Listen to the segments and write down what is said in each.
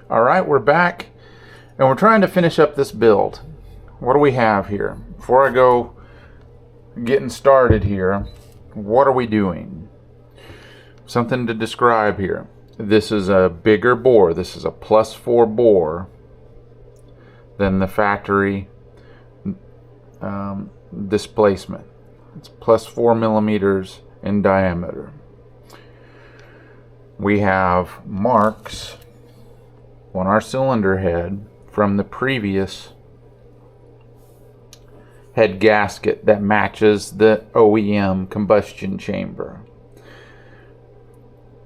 Alright, we're back and we're trying to finish up this build. What do we have here? Before I go getting started here, what are we doing? Something to describe here. This is a bigger bore. This is a +4 bore than the factory displacement. It's +4 millimeters in diameter. We have marks on our cylinder head from the previous head gasket that matches the OEM combustion chamber.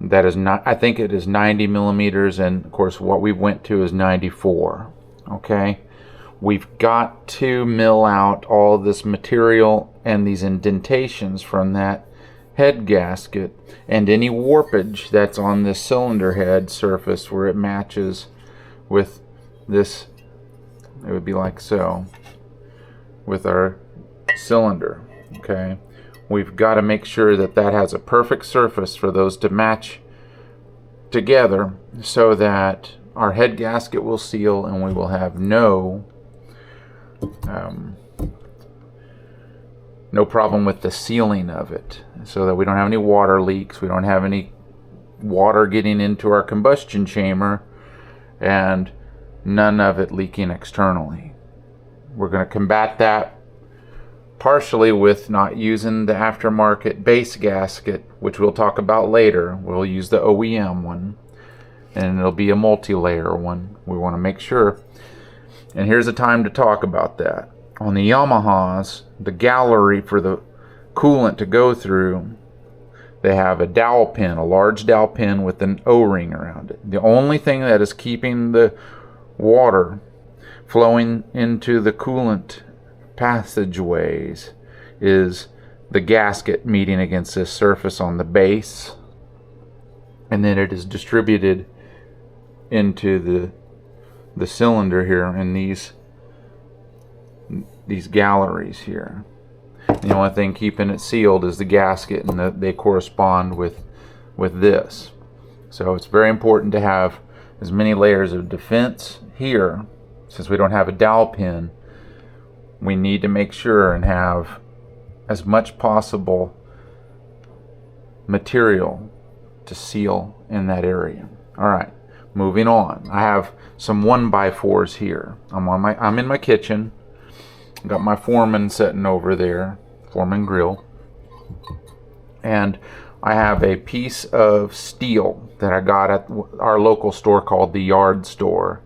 That is not, I think it is 90 millimeters, and of course what we went to is 94. Okay, we've got to mill out all this material and these indentations from that head gasket and any warpage that's on this cylinder head surface where it matches with this. It would be like so with our cylinder. Okay, we've got to make sure that that has a perfect surface for those to match together so that our head gasket will seal and we will have no problem with the sealing of it, so that we don't have any water leaks, we don't have any water getting into our combustion chamber, and none of it leaking externally. We're going to combat that partially with not using the aftermarket base gasket, which we'll talk about later. We'll use the OEM one, and it'll be a multi-layer one. We want to make sure, and here's a time to talk about that. On the Yamahas, the gallery for the coolant to go through, they have a dowel pin, a large dowel pin with an O-ring around it. The only thing that is keeping the water flowing into the coolant passageways is the gasket meeting against this surface on the base, and then it is distributed into the cylinder here in these galleries here. The only thing keeping it sealed is the gasket, and they correspond with this. So it's very important to have as many layers of defense here. Since we don't have a dowel pin, we need to make sure and have as much possible material to seal in that area. Alright, moving on. I have some 1x4s here. I'm in my kitchen. Got my Foreman sitting over there, Foreman grill, and I have a piece of steel that I got at our local store called the Yard Store.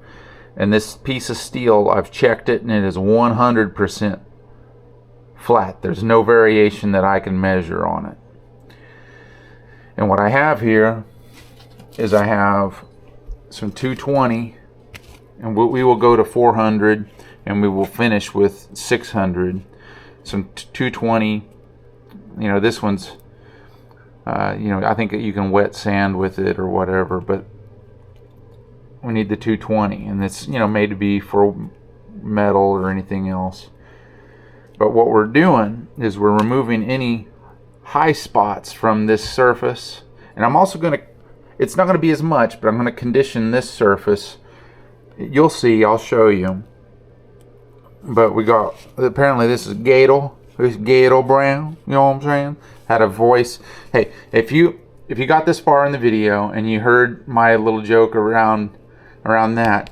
And this piece of steel, I've checked it, and it is 100% flat. There's no variation that I can measure on it. And what I have here is I have some 220, and we will go to 400, and we will finish with 600. Some 220. You know, this one's I think that you can wet sand with it or whatever, but we need the 220, and it's made to be for metal or anything else. But what we're doing is we're removing any high spots from this surface, and I'm also going to, it's not going to be as much, but I'm going to condition this surface. You'll see, I'll show you. But we got, apparently this is Gator. This is Gator Brown, you know what I'm saying? Had a voice. Hey, if you got this far in the video and you heard my little joke around that,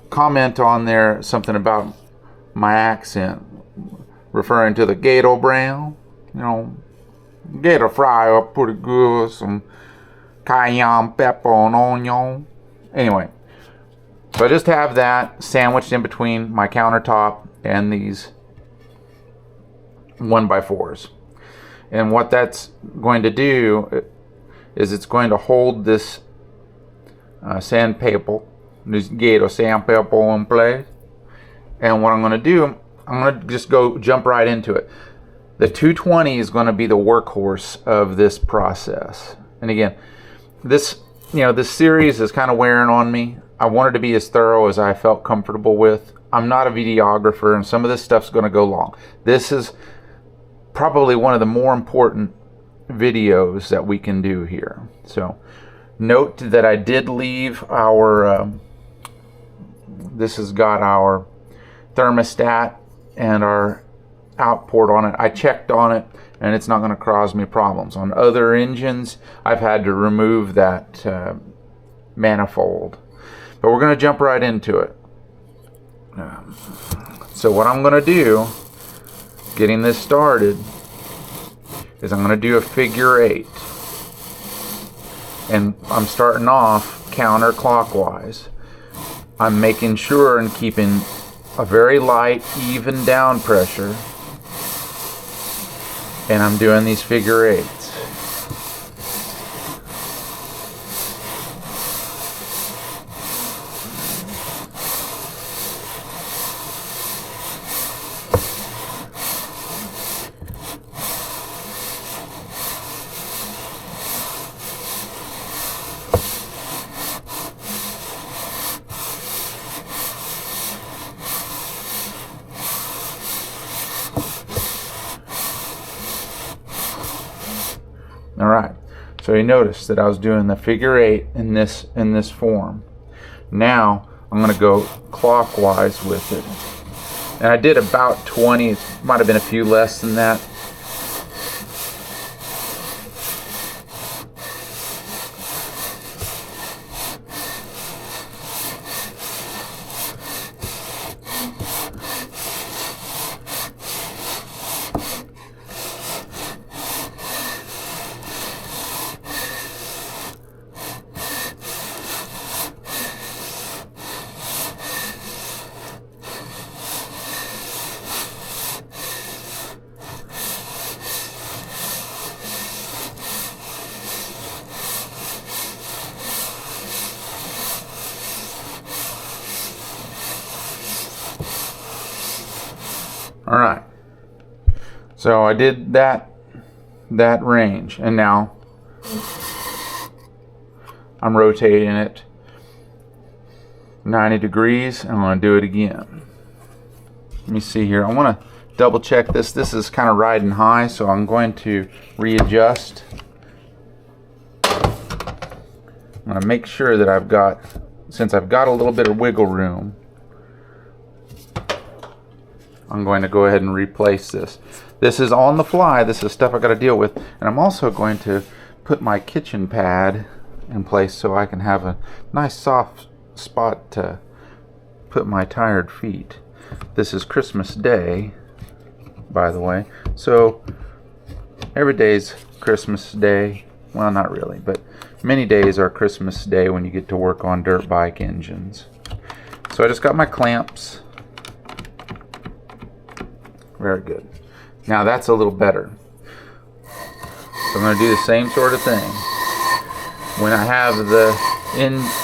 comment on there something about my accent, referring to the Gator Brown. Gator fry up pretty good, some cayenne pepper and onion. Anyway. So I just have that sandwiched in between my countertop and these 1x4s. And what that's going to do is it's going to hold this sandpaper, this Gator sandpaper in place. And what I'm going to do, I'm going to just jump right into it. The 220 is going to be the workhorse of this process. And again, this series is kind of wearing on me. I wanted to be as thorough as I felt comfortable with. I'm not a videographer, and some of this stuff's going to go long. This is probably one of the more important videos that we can do here. So Note that I did leave our, this has got our thermostat and our outport on it. I checked on it and it's not going to cause me problems. On other engines, I've had to remove that manifold. But we're going to jump right into it. So what I'm going to do, getting this started, is I'm going to do a figure 8. And I'm starting off counterclockwise. I'm making sure and keeping a very light, even down pressure. And I'm doing these figure 8s. All right, so you notice that I was doing the figure 8 in this form. Now I'm going to go clockwise with it, and I did about 20. It might have been a few less than that. All right, so I did that range, and now I'm rotating it 90 degrees, and I'm going to do it again. Let me see here. I want to double check this. This is kind of riding high, so I'm going to readjust. I'm going to make sure that since I've got a little bit of wiggle room, I'm going to go ahead and replace this. This is on the fly. This is stuff I got to deal with. And I'm also going to put my kitchen pad in place so I can have a nice soft spot to put my tired feet. This is Christmas Day, by the way. So every day's Christmas Day. Well, not really, but many days are Christmas Day when you get to work on dirt bike engines. So I just got my clamps. Very good. Now that's a little better. So I'm going to do the same sort of thing. When I have the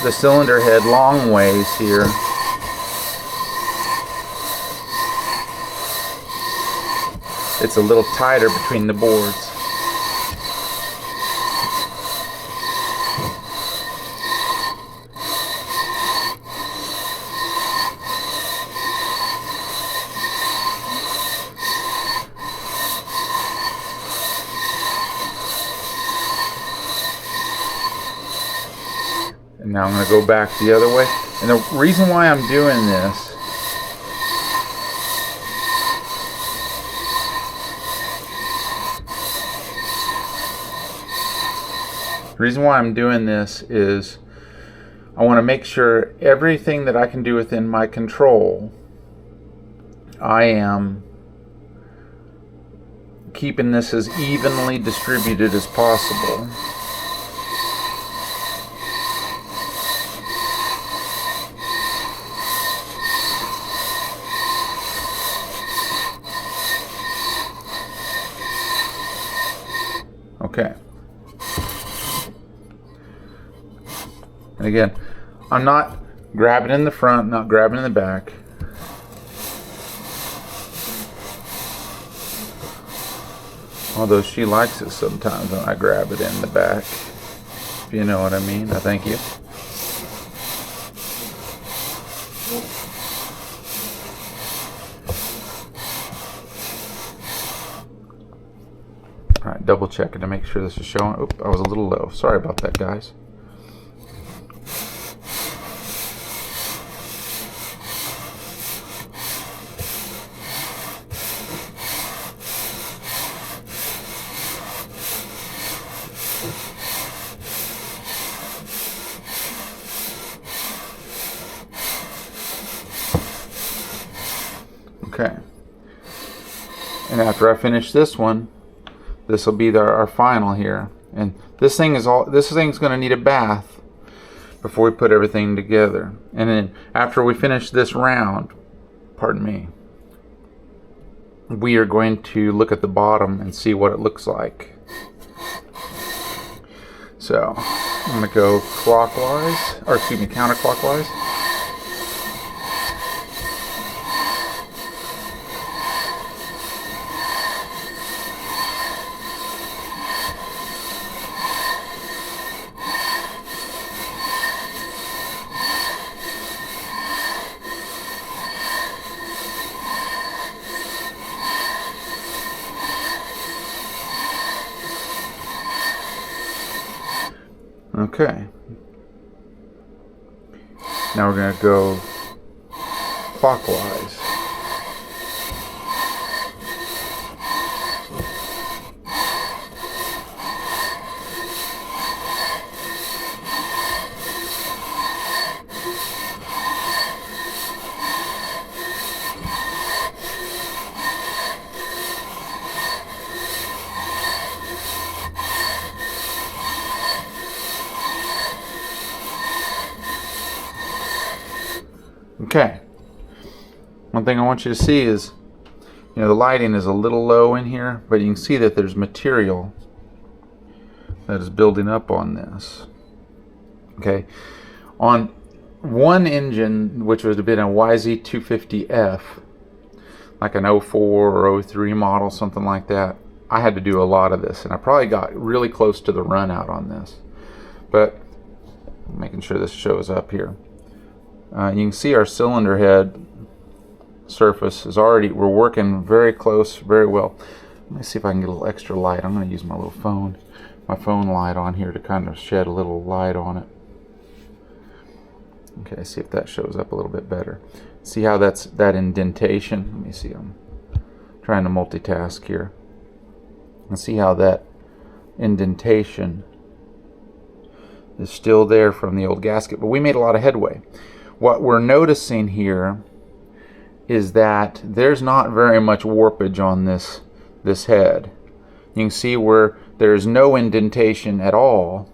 cylinder head long ways here, it's a little tighter between the boards. And now I'm going to go back the other way. And the reason why I'm doing this is I want to make sure everything that I can do within my control, I am keeping this as evenly distributed as possible. Okay. And again, I'm not grabbing in the front, not grabbing in the back. Although she likes it sometimes when I grab it in the back. If you know what I mean. I thank you. Alright, double checking to make sure this is showing. Oop, I was a little low. Sorry about that, guys. Okay. And after I finish this one, this will be our final here. And this thing's going to need a bath before we put everything together. And then after we finish this round, pardon me, we are going to look at the bottom and see what it looks like. So I'm going to go clockwise, or excuse me, counterclockwise. Okay. Now we're going to go clockwise. Okay. One thing I want you to see is, you know, the lighting is a little low in here, but you can see that there's material that is building up on this. Okay. On one engine, which would have been a YZ250F, like an 04 or 03 model, something like that, I had to do a lot of this, and I probably got really close to the run out on this. But making sure this shows up here. You can see our cylinder head surface is already, we're working very close, very well. Let me see if I can get a little extra light. I'm going to use my little phone light on here to kind of shed a little light on it. Okay, see if that shows up a little bit better. See how that's that indentation? Let me see, I'm trying to multitask here. And see how that indentation is still there from the old gasket, but we made a lot of headway. What we're noticing here is that there's not very much warpage on this head. You can see where there's no indentation at all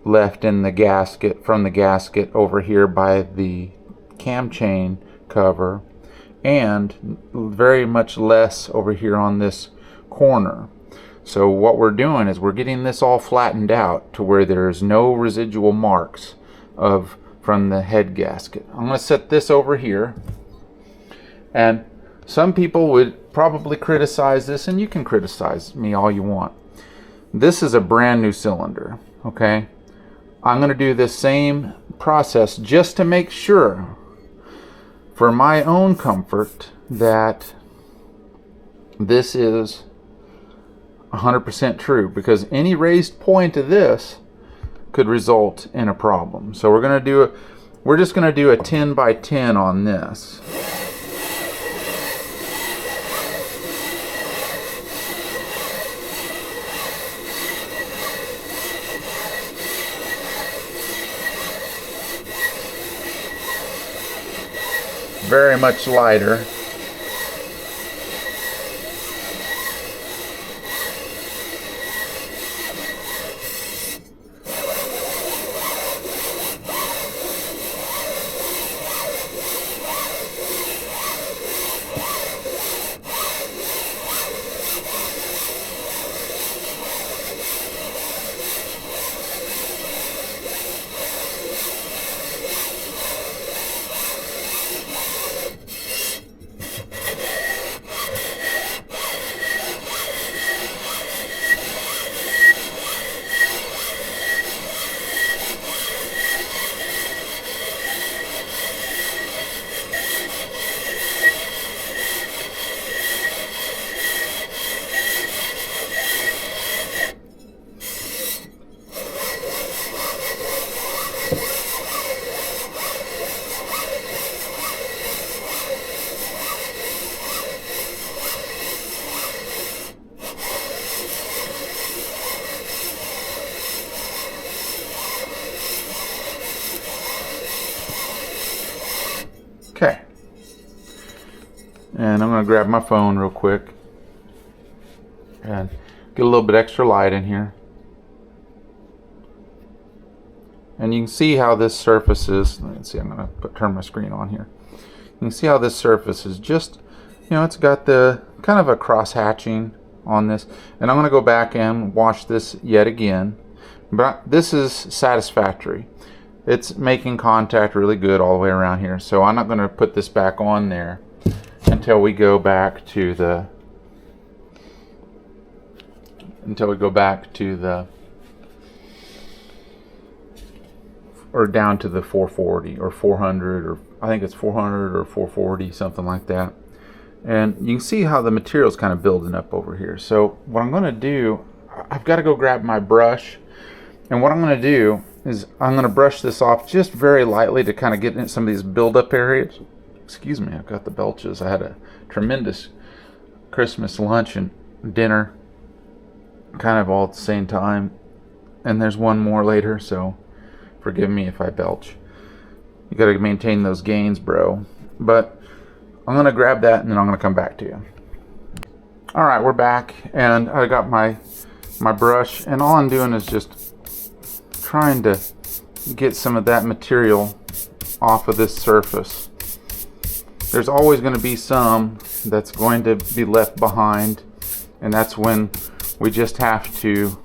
left in the gasket, from the gasket over here by the cam chain cover, and very much less over here on this corner. So what we're doing is we're getting this all flattened out to where there's no residual marks from the head gasket. I'm going to set this over here, and some people would probably criticize this, and you can criticize me all you want. This is a brand new cylinder, okay? I'm going to do this same process just to make sure, for my own comfort, that this is 100% true, because any raised point of this could result in a problem. So we're just going to do a 10 by 10 on this. Very much lighter. And I'm going to grab my phone real quick and get a little bit extra light in here. And you can see how this surface is. Let's see, I'm going to turn my screen on here. You can see how this surface is just, you know, it's got the kind of a cross hatching on this. And I'm going to go back and wash this yet again. But this is satisfactory. It's making contact really good all the way around here. So I'm not going to put this back on there until we go back to the or down to the 440 or 400, or I think it's 400 or 440, something like that. And you can see how the material's kind of building up over here. So what I'm going to do, I've got to go grab my brush, and what I'm going to do is I'm going to brush this off just very lightly to kind of get in some of these build-up areas. Excuse me, I've got the belches. I had a tremendous Christmas lunch and dinner kind of all at the same time, and there's one more later, so forgive me if I belch. You got to maintain those gains, bro. But I'm going to grab that and then I'm going to come back to you. Alright, we're back, and I got my brush, and all I'm doing is just trying to get some of that material off of this surface. There's always going to be some that's going to be left behind, and that's when we just have to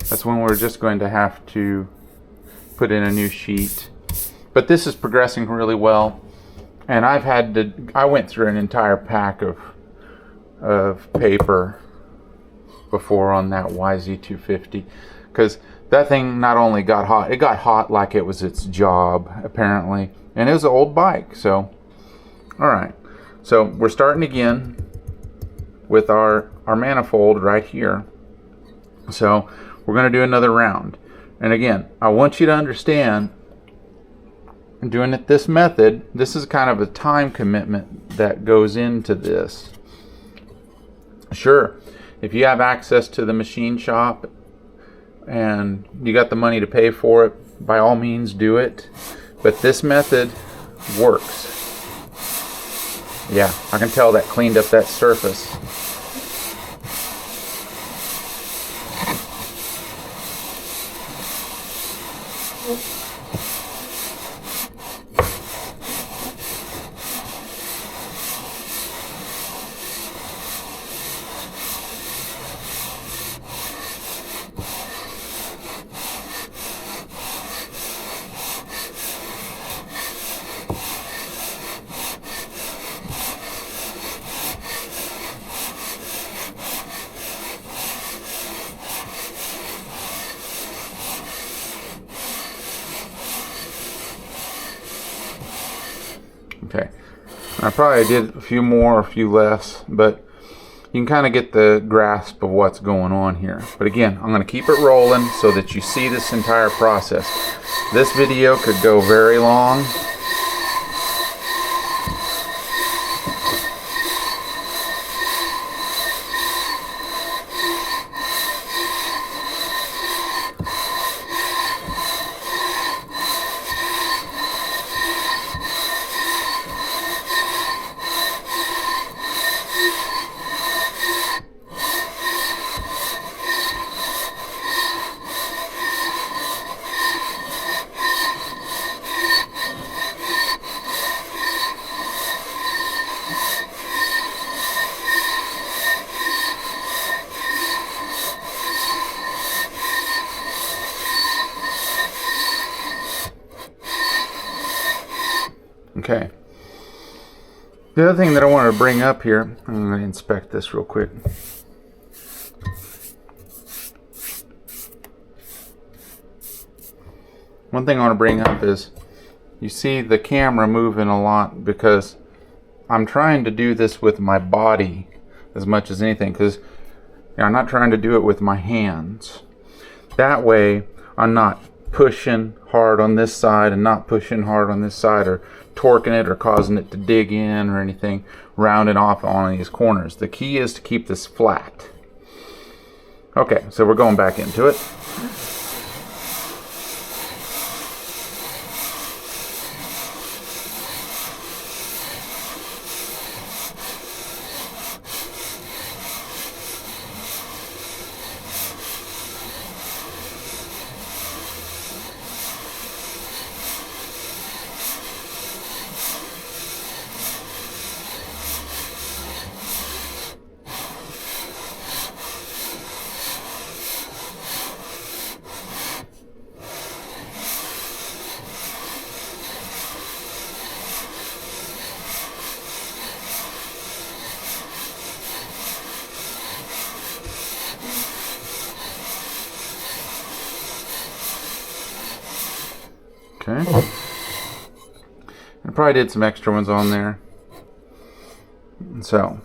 that's when we're just going to have to put in a new sheet. But this is progressing really well, and I went through an entire pack of paper before on that YZ250, because that thing not only got hot, it got hot like it was its job, apparently. And it was an old bike. So alright, so we're starting again with our manifold right here. So we're going to do another round, and again, I want you to understand, doing it this method, this is kind of a time commitment that goes into this. Sure, if you have access to the machine shop and you got the money to pay for it, by all means do it. But this method works. Yeah, I can tell that cleaned up that surface. Okay, I probably did a few more, a few less, but you can kind of get the grasp of what's going on here. But again, I'm going to keep it rolling so that you see this entire process. This video could go very long. Okay. The other thing that I wanted to bring up here, I'm going to inspect this real quick. One thing I want to bring up is you see the camera moving a lot because I'm trying to do this with my body as much as anything, because I'm not trying to do it with my hands. That way I'm not pushing hard on this side and not pushing hard on this side, or torquing it or causing it to dig in or anything, rounding off on these corners. The key is to keep this flat. Okay, so we're going back into it. Okay. I probably did some extra ones on there. So.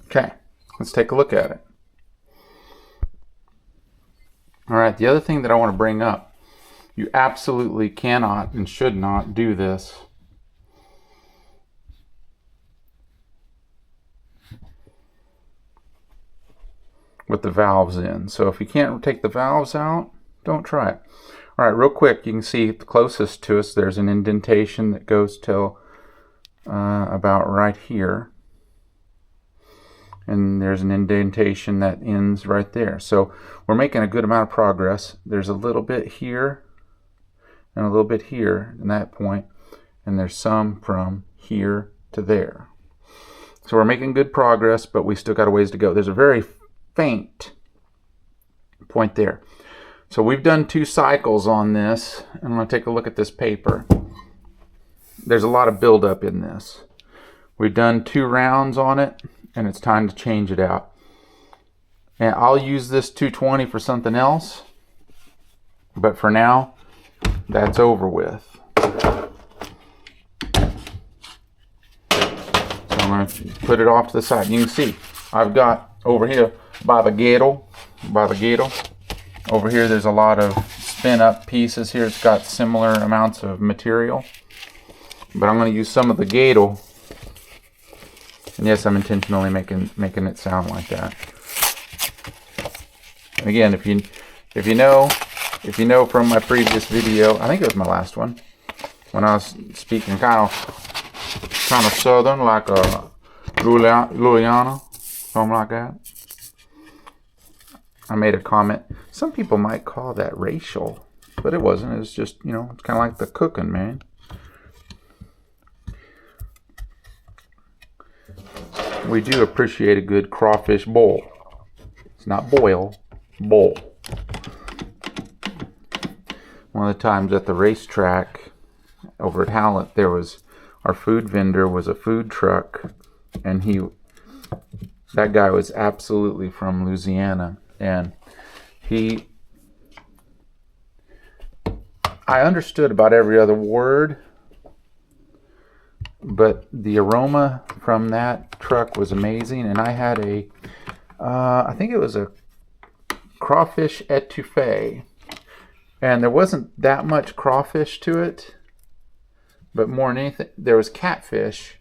Okay, let's take a look at it. All right, the other thing that I want to bring up, you absolutely cannot and should not do this with the valves in. So if you can't take the valves out, don't try it. All right, real quick, you can see the closest to us, there's an indentation that goes till about right here. And there's an indentation that ends right there. So we're making a good amount of progress. There's a little bit here and a little bit here in that point, and there's some from here to there. So we're making good progress, but we still got a ways to go. There's a very faint point there. So we've done 2 cycles on this, and I'm going to take a look at this paper. There's a lot of buildup in this. We've done 2 rounds on it, and it's time to change it out. And I'll use this 220 for something else, but for now, that's over with. So I'm going to put it off to the side. You can see I've got over here by the gator, over here there's a lot of spin up pieces here. It's got similar amounts of material, but I'm going to use some of the gator. And yes, I'm intentionally making it sound like that. And again, if you know from my previous video, I think it was my last one, when I was speaking kind of southern, like a Louisiana, something like that. I made a comment. Some people might call that racial, but it wasn't. It was just, you know, it's kind of like the cooking, man. We do appreciate a good crawfish boil. It's not boil, bowl. One of the times at the racetrack over at Hallett, there was, our food vendor was a food truck, and that guy was absolutely from Louisiana, and I understood about every other word, but the aroma from that truck was amazing. And I had I think it was a crawfish etouffee, and there wasn't that much crawfish to it, but more than anything, there was catfish,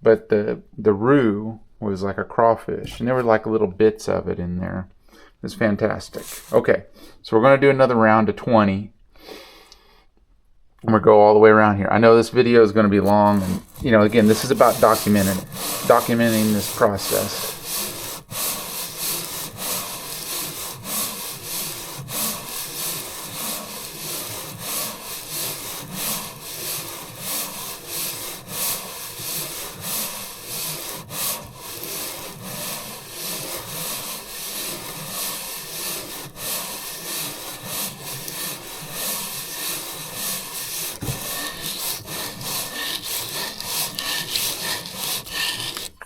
but the roux was like a crawfish, and there were like little bits of it in there. It was fantastic. Okay, so we're going to do another round of 20. I'm going to go all the way around here. I know this video is going to be long, and you know, again, this is about documenting this process.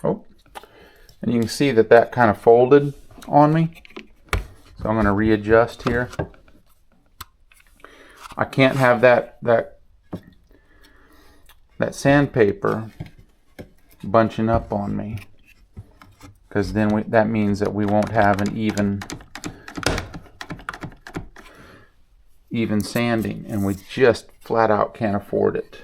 Oh, and you can see that kind of folded on me. So I'm going to readjust here. I can't have that sandpaper bunching up on me, because then that means that we won't have an even sanding, and we just flat out can't afford it.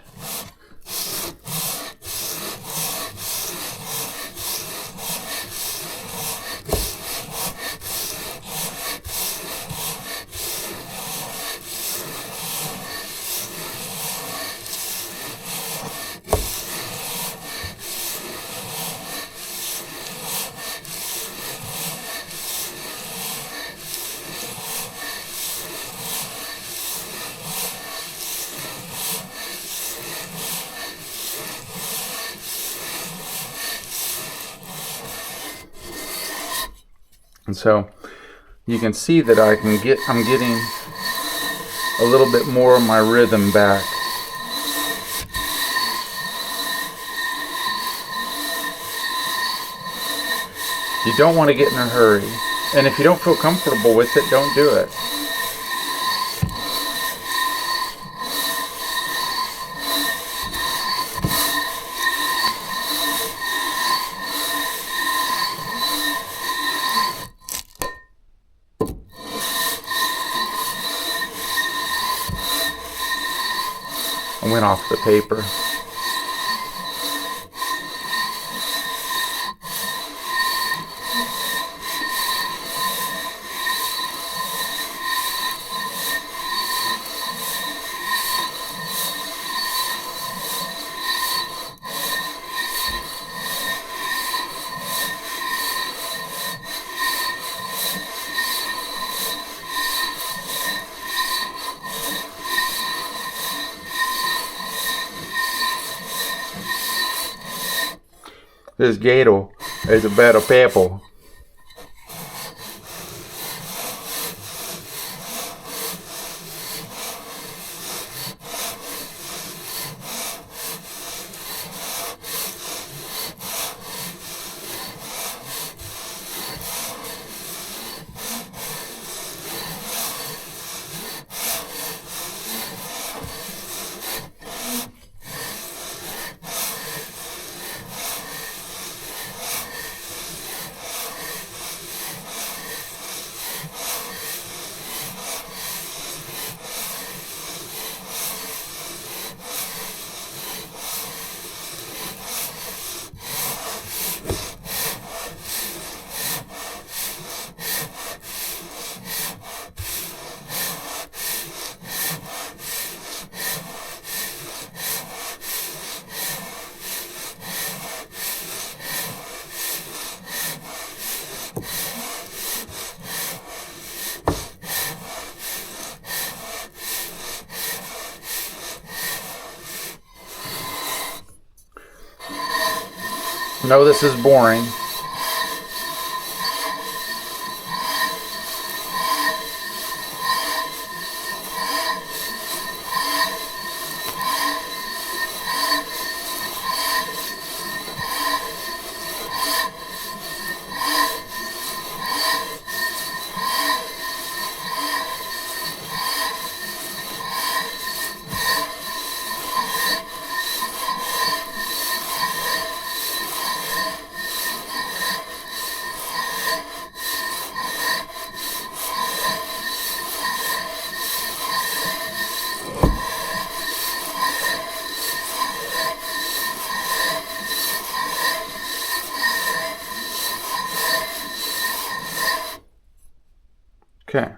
And so you can see that I'm getting a little bit more of my rhythm back. You don't want to get in a hurry. And if you don't feel comfortable with it, don't do it. I went off the paper. This gator is a better pepper. No, this is boring. Okay,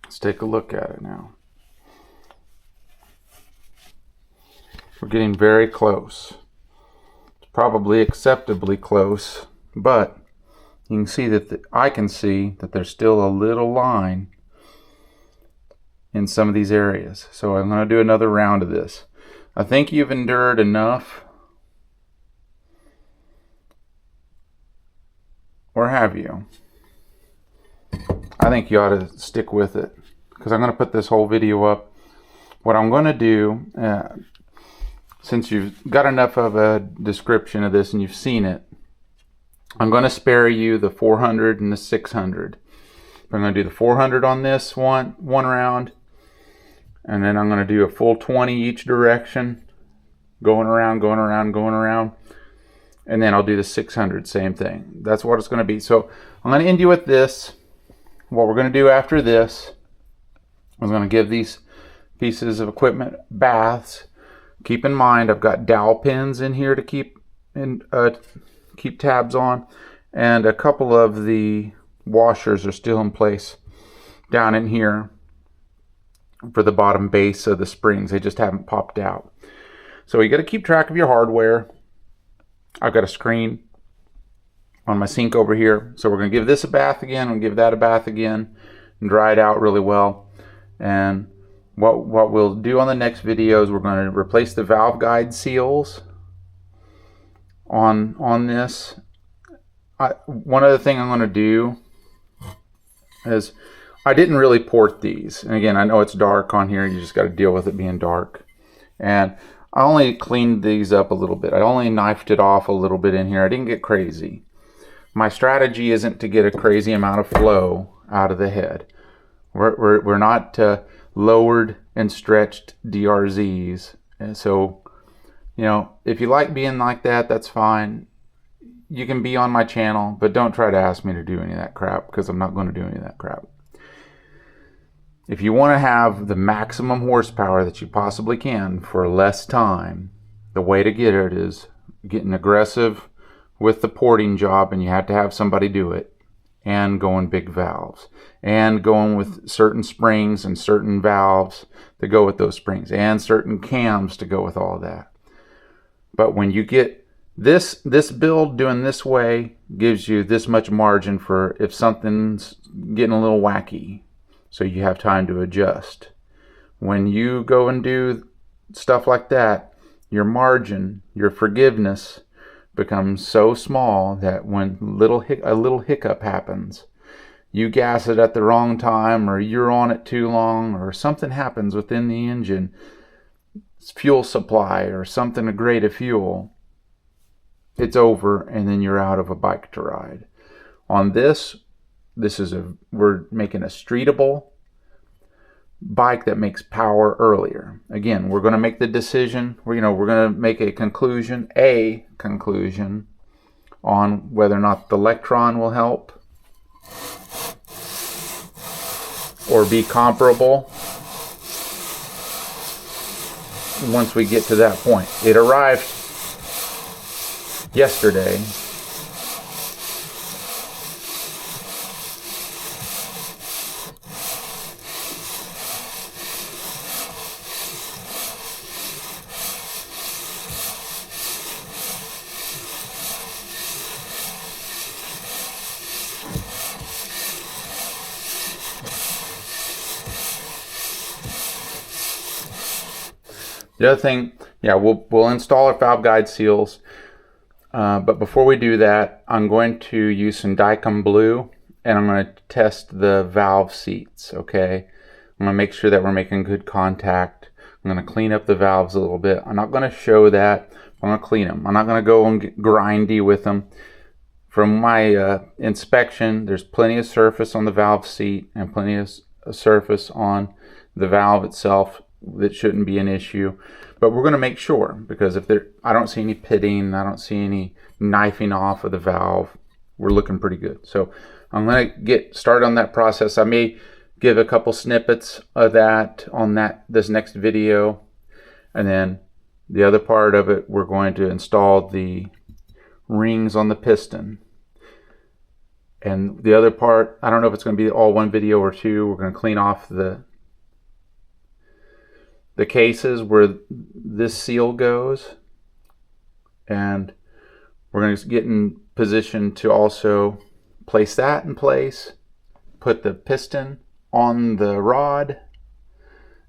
let's take a look at it now. We're getting very close. It's probably acceptably close, but you can see that I can see that there's still a little line in some of these areas. So I'm going to do another round of this. I think you've endured enough. Or have you? I think you ought to stick with it, because I'm going to put this whole video up. What I'm going to do, since you've got enough of a description of this and you've seen it, I'm going to spare you the 400 and the 600. I'm going to do the 400 on this one round, and then I'm going to do a full 20 each direction, going around, going around, going around, and then I'll do the 600, same thing. That's what it's going to be. So I'm going to end you with this. what we're going to do after this is going to give these pieces of equipment baths. Keep in mind, I've got dowel pins in here to keep tabs on, and a couple of the washers are still in place down in here for the bottom base of the springs. They just haven't popped out. So you got to keep track of your hardware. I've got a screen on my sink over here, so we're going to give this a bath again and give that a bath again and dry it out really well. And what we'll do on the next video is we're going to replace the valve guide seals on this. One other thing I'm going to do is, I didn't really port these, and again, I know it's dark on here, you just got to deal with it being dark, and I only cleaned these up a little bit. I only knifed it off a little bit in here. I didn't get crazy. My strategy isn't to get a crazy amount of flow out of the head. We're not lowered and stretched DRZs, and so, you know, if you like being like that, that's fine. You can be on my channel, but don't try to ask me to do any of that crap, because I'm not going to do any of that crap. If you want to have the maximum horsepower that you possibly can for less time, the way to get it is getting aggressive with the porting job, and you have to have somebody do it, and going big valves, and going with certain springs and certain valves to go with those springs, and certain cams to go with all of that. But when you get this build doing this way, gives you this much margin for if something's getting a little wacky, so you have time to adjust. When you go and do stuff like that, your margin, your forgiveness becomes so small that when a little hiccup happens, you gas it at the wrong time, or you're on it too long, or something happens within the engine, fuel supply or something, a grade of fuel, it's over, and then you're out of a bike to ride. On this is we're making a streetable bike that makes power earlier. Again, we're going to make the decision. We're going to make a conclusion on whether or not the Electron will help or be comparable once we get to that point. It arrived yesterday. The other thing, yeah, we'll install our valve guide seals, but before we do that, I'm going to use some Dicom Blue, and I'm going to test the valve seats, okay? I'm going to make sure that we're making good contact. I'm going to clean up the valves a little bit. I'm not going to show that. I'm going to clean them. I'm not going to go and get grindy with them. From my inspection, there's plenty of surface on the valve seat and plenty of surface on the valve itself. That shouldn't be an issue, but we're going to make sure, because I don't see any pitting, I don't see any knifing off of the valve. We're looking pretty good. So I'm going to get started on that process. I may give a couple snippets of that on this next video, and then the other part of it, we're going to install the rings on the piston. And the other part, I don't know if it's going to be all one video or two. We're going to clean off the cases where this seal goes, and we're going to get in position to also place that in place, put the piston on the rod,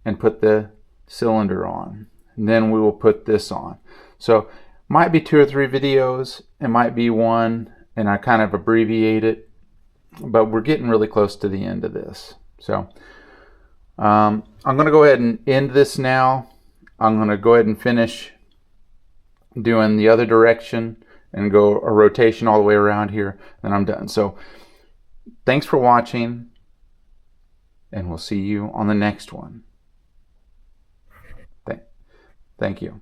and put the cylinder on, and then we will put this on. So might be 2 or 3 videos, it might be one, and I kind of abbreviate it, but we're getting really close to the end of this. So I'm going to go ahead and end this now. I'm going to go ahead and finish doing the other direction and go a rotation all the way around here, then I'm done. So thanks for watching, and we'll see you on the next one. Thank you.